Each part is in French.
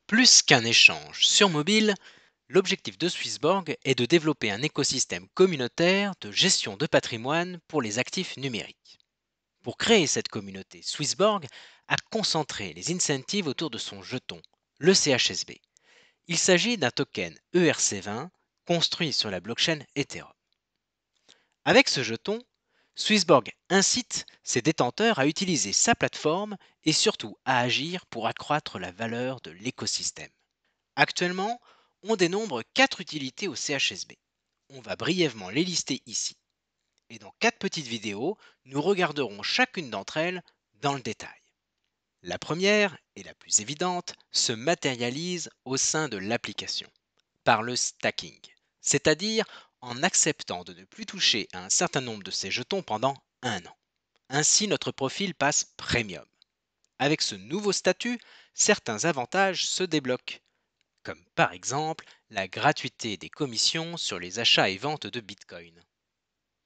Plus qu'un échange sur mobile, l'objectif de Swissborg est de développer un écosystème communautaire de gestion de patrimoine pour les actifs numériques. Pour créer cette communauté, Swissborg a concentré les incentives autour de son jeton, le CHSB. Il s'agit d'un token ERC20 construit sur la blockchain Ethereum. Avec ce jeton, Swissborg incite ses détenteurs à utiliser sa plateforme et surtout à agir pour accroître la valeur de l'écosystème. Actuellement, on dénombre 4 utilités au CHSB. On va brièvement les lister ici. Et dans 4 petites vidéos, nous regarderons chacune d'entre elles dans le détail. La première, et la plus évidente, se matérialise au sein de l'application, par le stacking, c'est-à-dire en acceptant de ne plus toucher à un certain nombre de ces jetons pendant un an. Ainsi, notre profil passe premium. Avec ce nouveau statut, certains avantages se débloquent, comme par exemple la gratuité des commissions sur les achats et ventes de Bitcoin.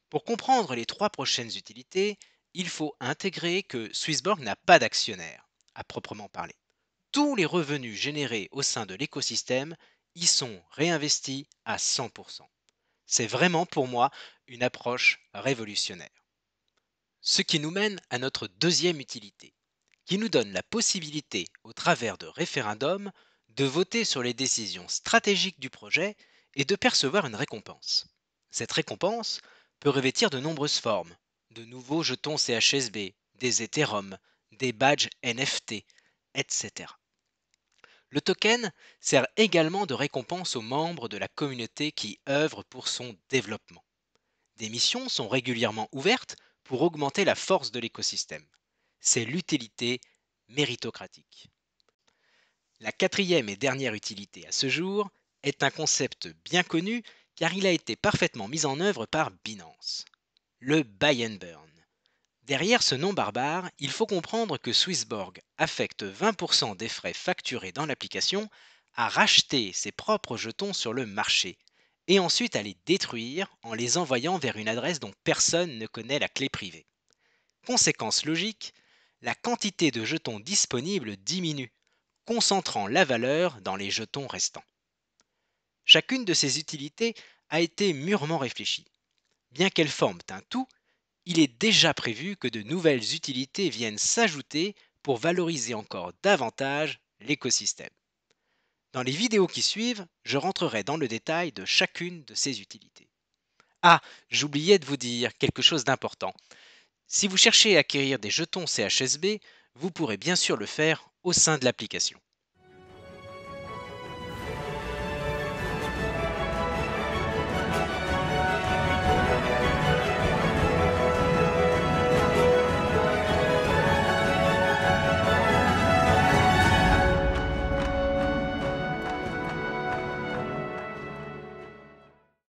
Pour comprendre les 3 prochaines utilités, il faut intégrer que Swissborg n'a pas d'actionnaire, à proprement parler. Tous les revenus générés au sein de l'écosystème y sont réinvestis à 100%. C'est vraiment pour moi une approche révolutionnaire. Ce qui nous mène à notre deuxième utilité, qui nous donne la possibilité, au travers de référendums, de voter sur les décisions stratégiques du projet et de percevoir une récompense. Cette récompense peut revêtir de nombreuses formes, de nouveaux jetons CHSB, des Ethereum, des badges NFT, etc. Le token sert également de récompense aux membres de la communauté qui œuvrent pour son développement. Des missions sont régulièrement ouvertes pour augmenter la force de l'écosystème. C'est l'utilité méritocratique. La quatrième et dernière utilité à ce jour est un concept bien connu car il a été parfaitement mis en œuvre par Binance. Le buy and burn. Derrière ce nom barbare, il faut comprendre que Swissborg affecte 20% des frais facturés dans l'application à racheter ses propres jetons sur le marché et ensuite à les détruire en les envoyant vers une adresse dont personne ne connaît la clé privée. Conséquence logique, la quantité de jetons disponibles diminue, concentrant la valeur dans les jetons restants. Chacune de ces utilités a été mûrement réfléchie. Bien qu'elles forment un tout, il est déjà prévu que de nouvelles utilités viennent s'ajouter pour valoriser encore davantage l'écosystème. Dans les vidéos qui suivent, je rentrerai dans le détail de chacune de ces utilités. Ah, j'oubliais de vous dire quelque chose d'important. Si vous cherchez à acquérir des jetons CHSB, vous pourrez bien sûr le faire au sein de l'application.